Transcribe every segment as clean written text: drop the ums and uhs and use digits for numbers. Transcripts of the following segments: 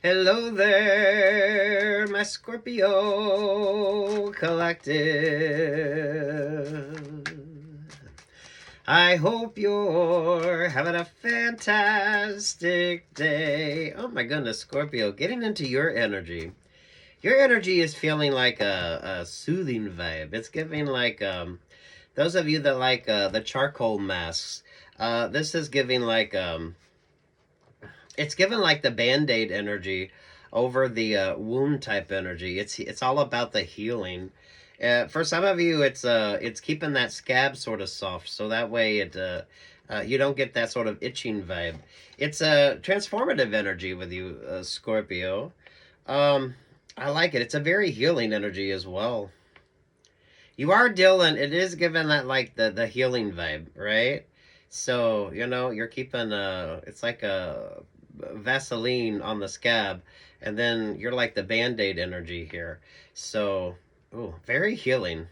Hello there, my Scorpio collective. I hope you're having a fantastic day. Oh my goodness, Scorpio, getting into your energy. Your energy is feeling like a soothing vibe. It's giving like, those of you that like the charcoal masks, this is giving like, it's given like the Band-Aid energy over the wound type energy. It's all about the healing. For some of you, it's keeping that scab sort of soft, so that way you don't get that sort of itching vibe. It's a transformative energy with you, Scorpio. Um, I like it. It's a very healing energy as well. You are dealing. It is given that like the healing vibe, right? So you're keeping it's like a Vaseline on the scab, and then you're like the Band-Aid energy here. So, ooh, very healing.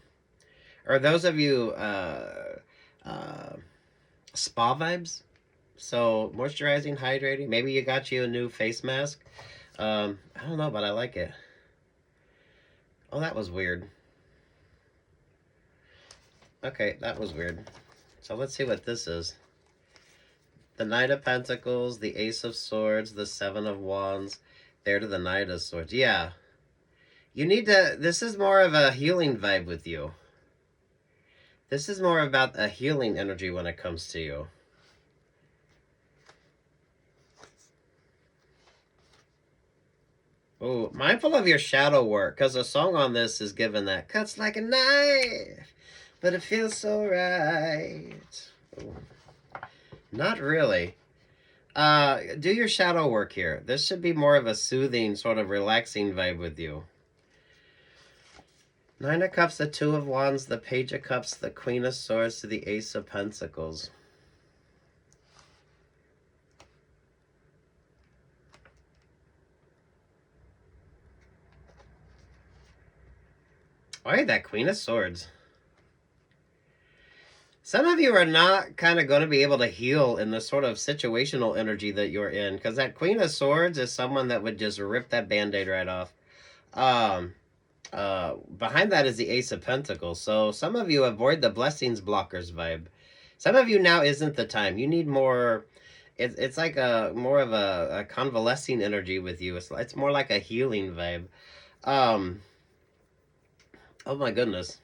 Or those of you uh, spa vibes. So moisturizing, hydrating. Maybe you got you a new face mask. I don't know, but I like it. Oh, that was weird. Okay, that was weird. So let's see what this is. The Knight of Pentacles, the Ace of Swords, the Seven of Wands. There to the Knight of Swords. Yeah. You need to... This is more of a healing vibe with you. This is more about a healing energy when it comes to you. Oh, mindful of your shadow work, because a song on this is given that cuts like a knife, but it feels so right. Ooh. Not really. Do your shadow work here. This should be more of a soothing, sort of relaxing vibe with you. Nine of Cups, the Two of Wands, the Page of Cups, the Queen of Swords to the Ace of Pentacles. Why that Queen of Swords? Some of you are not kind of going to be able to heal in the sort of situational energy that you're in, because that Queen of Swords is someone that would just rip that Band-Aid right off. Behind that is the Ace of Pentacles. So some of you avoid the blessings blockers vibe. Some of you now isn't the time. You need more. It's like a more of a convalescing energy with you. It's more like a healing vibe. Um. Oh my goodness.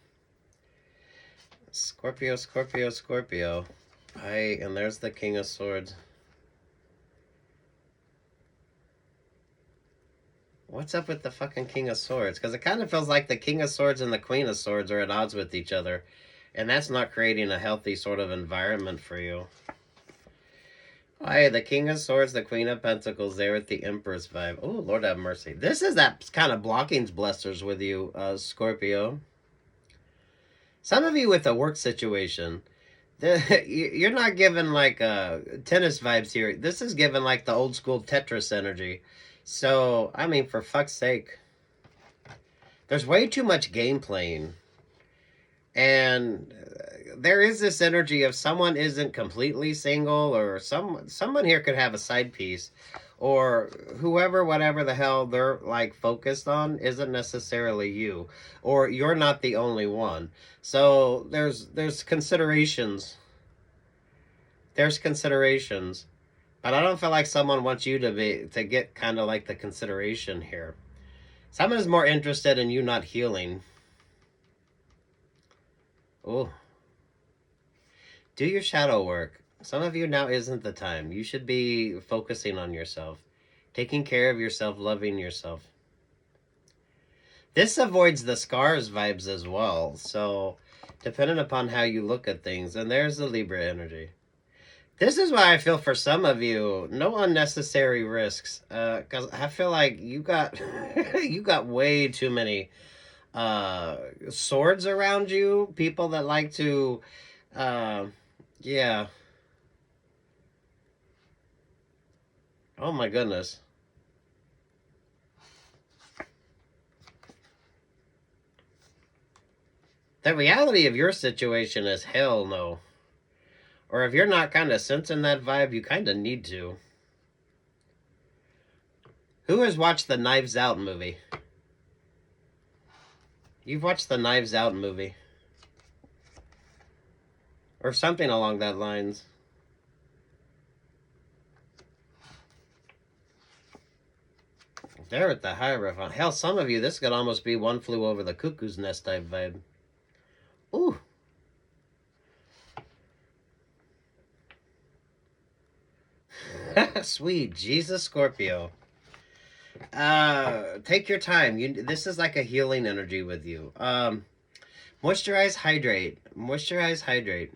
Scorpio, Scorpio, Scorpio. And there's the King of Swords. What's up with the fucking King of Swords? Because it kind of feels like the King of Swords and the Queen of Swords are at odds with each other. And that's not creating a healthy sort of environment for you. The King of Swords, the Queen of Pentacles there with the Empress vibe. Oh, Lord have mercy. This is that kind of blockings blessers with you, Scorpio. Some of you with a work situation, you're not given like tennis vibes here. This is given like the old school Tetris energy. So, I mean, for fuck's sake. There's way too much game playing. And there is this energy of someone isn't completely single, or someone here could have a side piece, or whoever, whatever the hell they're like focused on isn't necessarily you, or you're not the only one. So there's considerations. There's considerations. But I don't feel like someone wants you to get kind of like the consideration here. Someone is more interested in you not healing. Oh. Do your shadow work. Some of you now isn't the time. You should be focusing on yourself, taking care of yourself, loving yourself. This avoids the scars vibes as well. So, depending upon how you look at things, and there's the Libra energy. This is why I feel for some of you, no unnecessary risks. Because I feel like you got you got way too many swords around you. People that like to yeah. Oh my goodness. The reality of your situation is hell no. Or if you're not kind of sensing that vibe, you kind of need to. Who has watched the Knives Out movie? You've watched the Knives Out movie. Or something along that lines. There at the Hierophant. Hell, some of you, this could almost be One Flew Over the Cuckoo's Nest type vibe. Ooh. Sweet Jesus, Scorpio. Take your time. This is like a healing energy with you. Moisturize, hydrate. Moisturize, hydrate.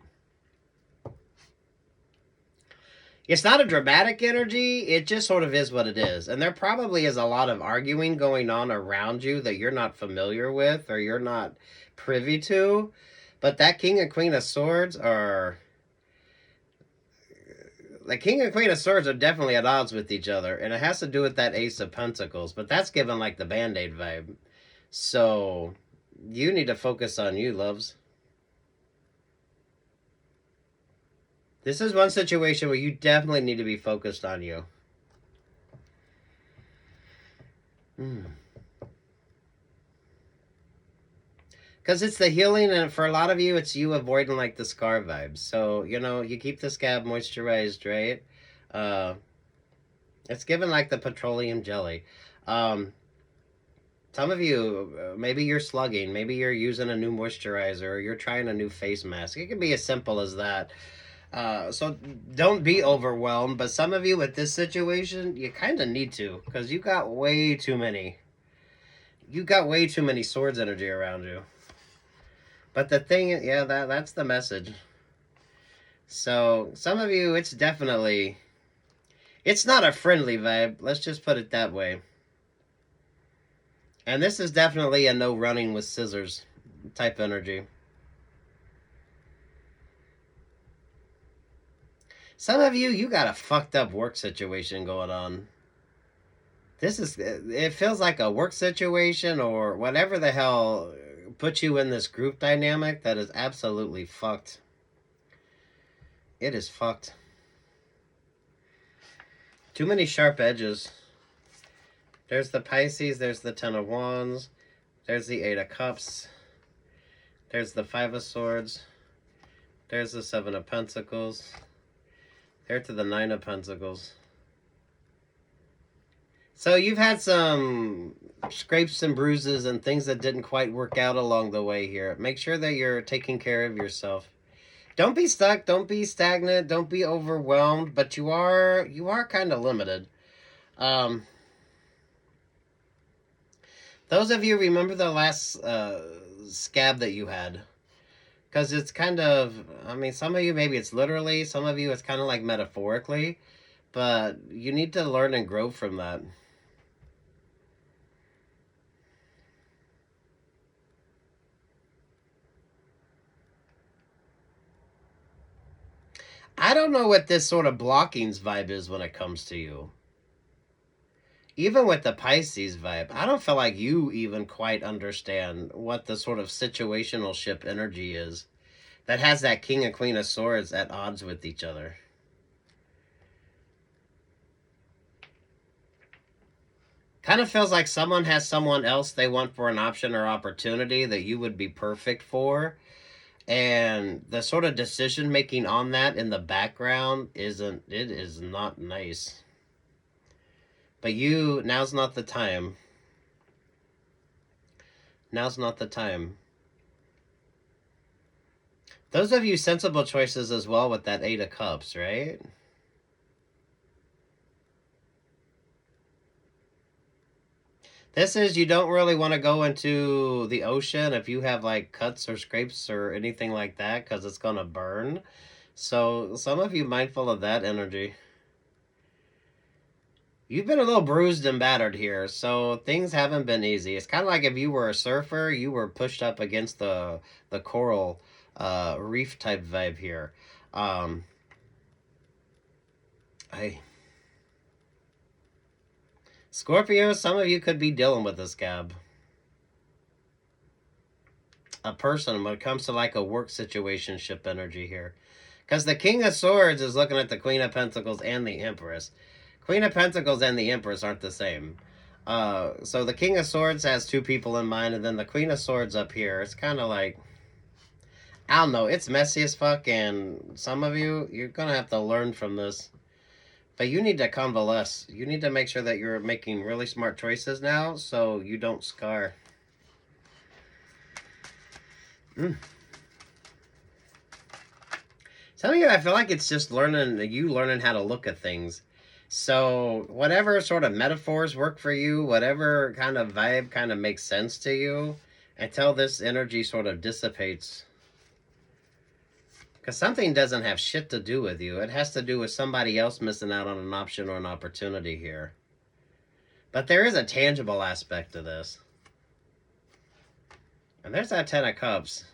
It's not a dramatic energy. It just sort of is what it is. And there probably is a lot of arguing going on around you that you're not familiar with or you're not privy to. But that King and Queen of Swords are... The King and Queen of Swords are definitely at odds with each other. And it has to do with that Ace of Pentacles. But that's given like the Band-Aid vibe. So you need to focus on you, loves. This is one situation where you definitely need to be focused on you. Because it's the healing, and for a lot of you, it's you avoiding like the scar vibes. So, you know, you keep the scab moisturized, right? It's given like the petroleum jelly. Some of you, maybe you're slugging. Maybe you're using a new moisturizer, or you're trying a new face mask. It can be as simple as that. So don't be overwhelmed, but some of you with this situation, you kind of need to, because you got way too many swords energy around you. But the thing, yeah, that's the message. So some of you, it's not a friendly vibe. Let's just put it that way. And this is definitely a no running with scissors type energy. Some of you got a fucked up work situation going on. It feels like a work situation or whatever the hell put you in this group dynamic that is absolutely fucked. It is fucked. Too many sharp edges. There's the Pisces, there's the Ten of Wands, there's the Eight of Cups, there's the Five of Swords, there's the Seven of Pentacles. There to the Nine of Pentacles. So you've had some scrapes and bruises and things that didn't quite work out along the way here. Make sure that you're taking care of yourself. Don't be stuck. Don't be stagnant. Don't be overwhelmed. But you are kind of limited. Those of you remember the last scab that you had. Because it's kind of, I mean, some of you, maybe it's literally, some of you, it's kind of like metaphorically, but you need to learn and grow from that. I don't know what this sort of blockings vibe is when it comes to you. Even with the Pisces vibe, I don't feel like you even quite understand what the sort of situational ship energy is that has that King and Queen of Swords at odds with each other. Kind of feels like someone has someone else they want for an option or opportunity that you would be perfect for. And the sort of decision making on that in the background is not nice. But now's not the time. Now's not the time. Those of you sensible choices as well with that Eight of Cups, right? This is, you don't really want to go into the ocean if you have like cuts or scrapes or anything like that, because it's going to burn. So some of you mindful of that energy. You've been a little bruised and battered here, so things haven't been easy. It's kind of like if you were a surfer, you were pushed up against the coral reef type vibe here. Scorpio, some of you could be dealing with this scab. A person when it comes to like a work situation ship energy here. Because the King of Swords is looking at the Queen of Pentacles and the Empress. Queen of Pentacles and the Empress aren't the same. So the King of Swords has two people in mind, and then the Queen of Swords up here, it's kind of like, I don't know, it's messy as fuck, and some of you, you're gonna have to learn from this. But you need to convalesce. You need to make sure that you're making really smart choices now, so you don't scar. Some of you, I feel like it's just learning how to look at things. So whatever sort of metaphors work for you, whatever kind of vibe kind of makes sense to you, until this energy sort of dissipates. Because something doesn't have shit to do with you. It has to do with somebody else missing out on an option or an opportunity here. But there is a tangible aspect to this. And there's that Ten of Cups.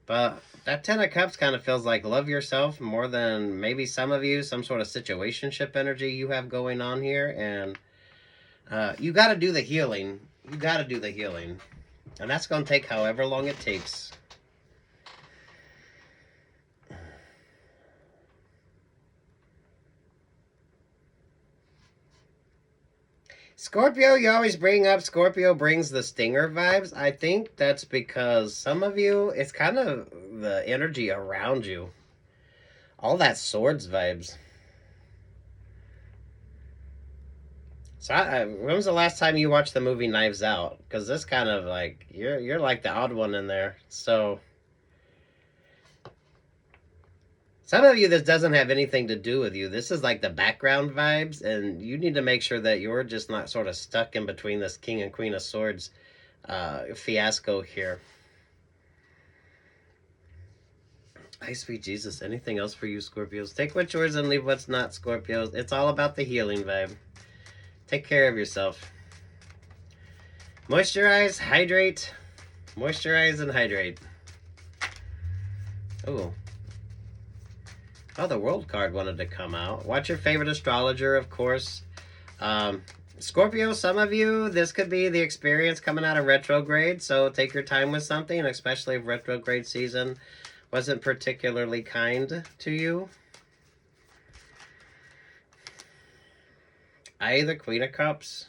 But that Ten of Cups kind of feels like love yourself more than maybe some of you, some sort of situationship energy you have going on here. And you got to do the healing. You got to do the healing. And that's going to take however long it takes. Scorpio, you always bring up Scorpio brings the stinger vibes. I think that's because some of you, it's kind of the energy around you. All that swords vibes. So when was the last time you watched the movie Knives Out? Because this kind of like, you're like the odd one in there. So some of you, this doesn't have anything to do with you. This is like the background vibes, and you need to make sure that you're just not sort of stuck in between this King and Queen of Swords fiasco here. Ay, sweet Jesus. Anything else for you, Scorpios? Take what's yours and leave what's not, Scorpios. It's all about the healing vibe. Take care of yourself. Moisturize, hydrate. Moisturize and hydrate. Oh. Oh, the World card wanted to come out. Watch your favorite astrologer, of course. Scorpio, some of you, this could be the experience coming out of retrograde, so take your time with something, especially if retrograde season wasn't particularly kind to you. The Queen of Cups.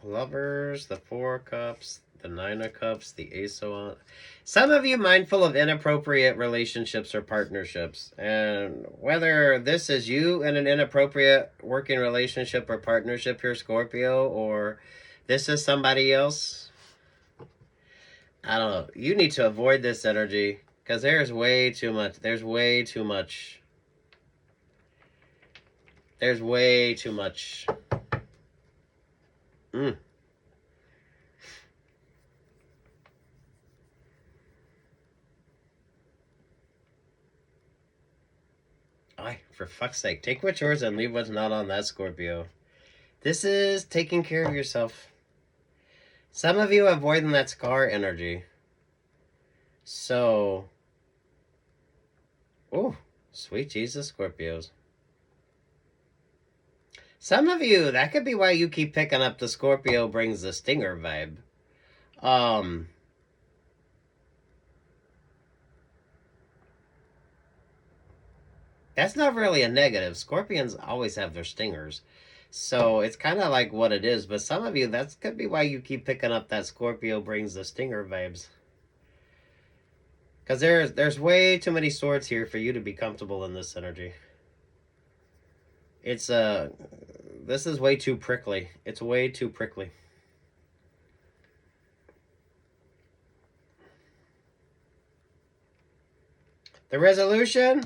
Lovers, the Four of Cups, the Nine of Cups, the Ace of Wands. Some of you mindful of inappropriate relationships or partnerships. And whether this is you in an inappropriate working relationship or partnership here, Scorpio, or this is somebody else, I don't know. You need to avoid this energy because there's way too much. There's way too much. There's way too much. For fuck's sake, take what's yours and leave what's not on that, Scorpio. This is taking care of yourself. Some of you avoiding that scar energy. So, oh, sweet Jesus, Scorpios. Some of you, that could be why you keep picking up the Scorpio brings the stinger vibe. That's not really a negative. Scorpions always have their stingers. So it's kind of like what it is. But some of you, that could be why you keep picking up that Scorpio brings the stinger vibes. Because there's way too many swords here for you to be comfortable in this energy. It's, this is way too prickly. It's way too prickly. The resolution...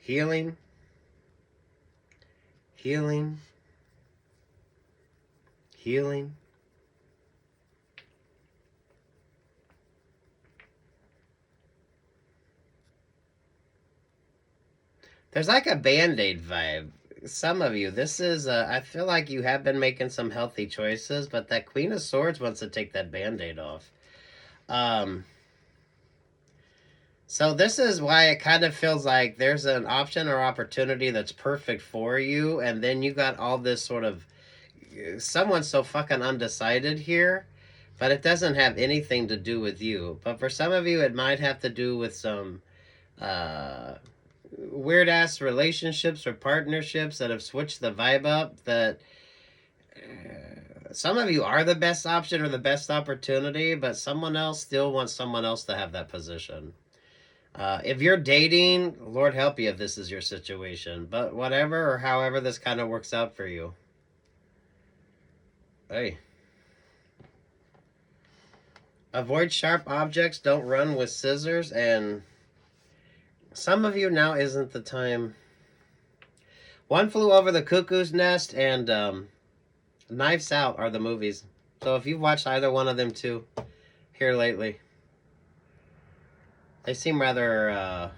Healing. Healing. Healing. There's like a Band-Aid vibe. Some of you, this is, I feel like you have been making some healthy choices, but that Queen of Swords wants to take that Band-Aid off. So this is why it kind of feels like there's an option or opportunity that's perfect for you, and then you got all this sort of, someone's so fucking undecided here, But it doesn't have anything to do with you. But for some of you, it might have to do with some weird ass relationships or partnerships that have switched the vibe up. That some of you are the best option or the best opportunity, but someone else still wants someone else to have that position. If you're dating, Lord help you if this is your situation. But whatever or however this kind of works out for you. Hey. Avoid sharp objects, don't run with scissors, and some of you now isn't the time. One Flew Over the Cuckoo's Nest and Knives Out are the movies. So if you've watched either one of them too here lately, they seem rather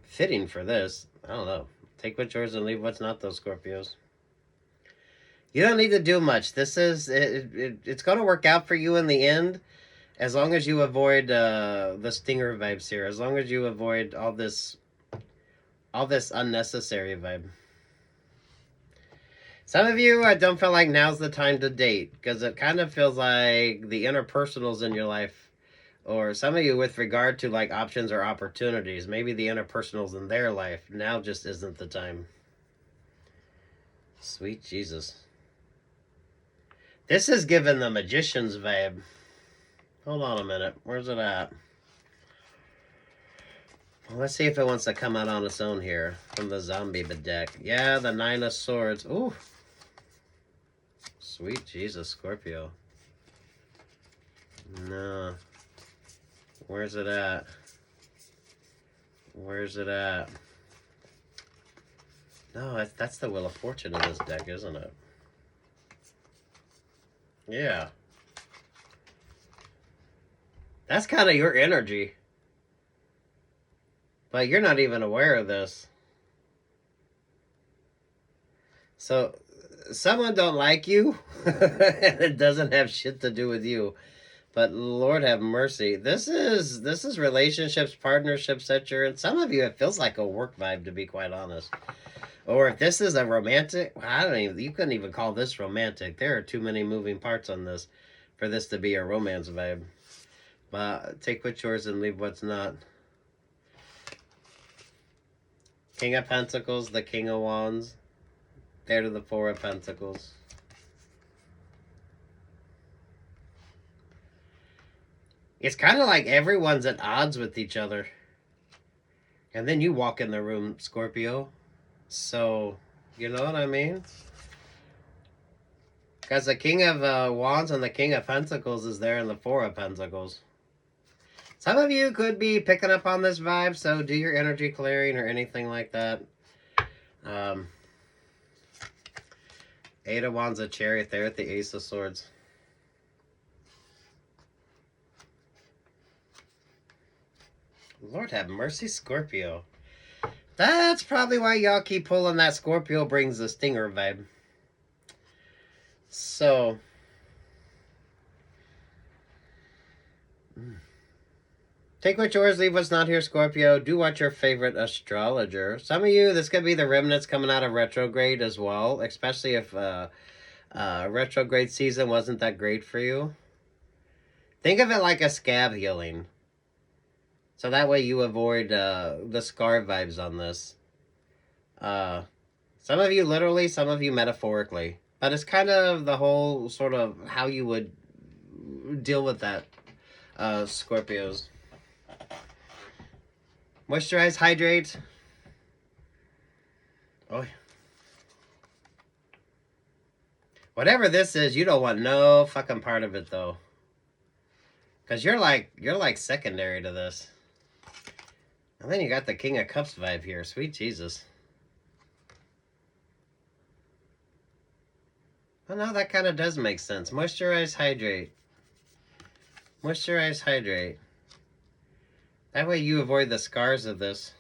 fitting for this. I don't know. Take what's yours and leave what's not, those Scorpios. You don't need to do much. This is it's going to work out for you in the end, as long as you avoid the stinger vibes here. As long as you avoid all this unnecessary vibe. Some of you, I don't feel like now's the time to date, because it kind of feels like the interpersonals in your life, or some of you with regard to like options or opportunities, maybe the interpersonals in their life, now just isn't the time. Sweet Jesus. This is giving the Magician's vibe. Hold on a minute. Where's it at? Well, let's see if it wants to come out on its own here from the zombie deck. Yeah, the Nine of Swords. Ooh. Sweet Jesus, Scorpio. No. Where's it at? Where's it at? No, that's the Wheel of Fortune in this deck, isn't it? Yeah. That's kind of your energy. But you're not even aware of this. So, someone don't like you, and it doesn't have shit to do with you. But Lord have mercy. This is relationships, partnerships that you're in. Some of you, it feels like a work vibe, to be quite honest. Or if this is a romantic, you couldn't even call this romantic. There are too many moving parts on this for this to be a romance vibe. But take what's yours and leave what's not. King of Pentacles, the King of Wands. There to the Four of Pentacles. It's kind of like everyone's at odds with each other. And then you walk in the room, Scorpio. So, you know what I mean? Because the King of Wands and the King of Pentacles is there in the Four of Pentacles. Some of you could be picking up on this vibe, so do your energy clearing or anything like that. Eight of Wands, a Chariot there at the Ace of Swords. Lord have mercy, Scorpio. That's probably why y'all keep pulling that Scorpio brings the stinger vibe. So. Take what's yours, leave what's not here, Scorpio. Do watch your favorite astrologer. Some of you, this could be the remnants coming out of retrograde as well, especially if retrograde season wasn't that great for you. Think of it like a scab healing. So that way you avoid the scar vibes on this. Some of you literally, some of you metaphorically. But it's kind of the whole sort of how you would deal with that, Scorpios. Moisturize, hydrate. Oh. Whatever this is, you don't want no fucking part of it though. Cause you're like secondary to this. And then you got the King of Cups vibe here. Sweet Jesus. Well, no, that kind of does make sense. Moisturize, hydrate. Moisturize, hydrate. That way you avoid the scars of this.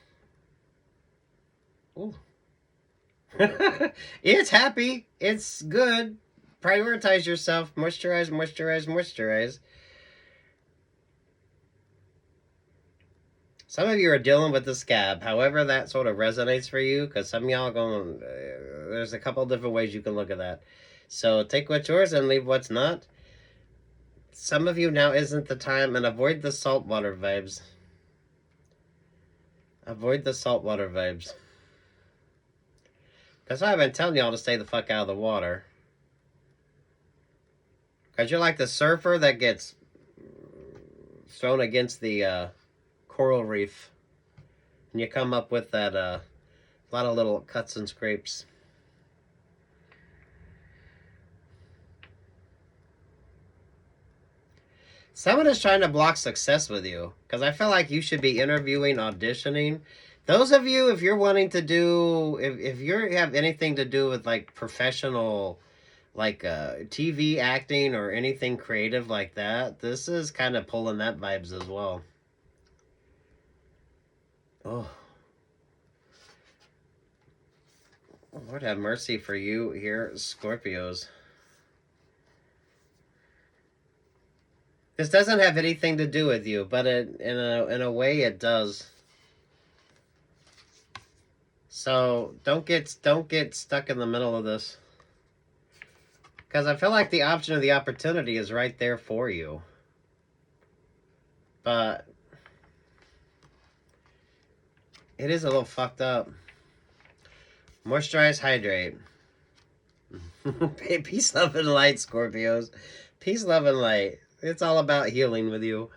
Ooh. It's happy. It's good. Prioritize yourself. Moisturize, moisturize, moisturize. Some of you are dealing with the scab. However that sort of resonates for you, because some of y'all are going, there's a couple different ways you can look at that. So take what's yours and leave what's not. some of you now isn't the time, and avoid the saltwater vibes. Avoid the saltwater vibes. That's why I've been telling y'all to stay the fuck out of the water. Because you're like the surfer that gets thrown against the coral reef. And you come up with that a lot of little cuts and scrapes. Someone is trying to block success with you. Because I feel like you should be interviewing, auditioning. Those of you, if you're wanting to do, if you have anything to do with like professional, like TV acting or anything creative like that, this is kind of pulling that vibes as well. Oh. Lord have mercy for you here, Scorpios. This doesn't have anything to do with you, but in a way it does. So don't get stuck in the middle of this. Because I feel like the option of the opportunity is right there for you. But it is a little fucked up. Moisturize, hydrate. Peace, love, and light, Scorpios. Peace, love, and light. It's all about healing with you.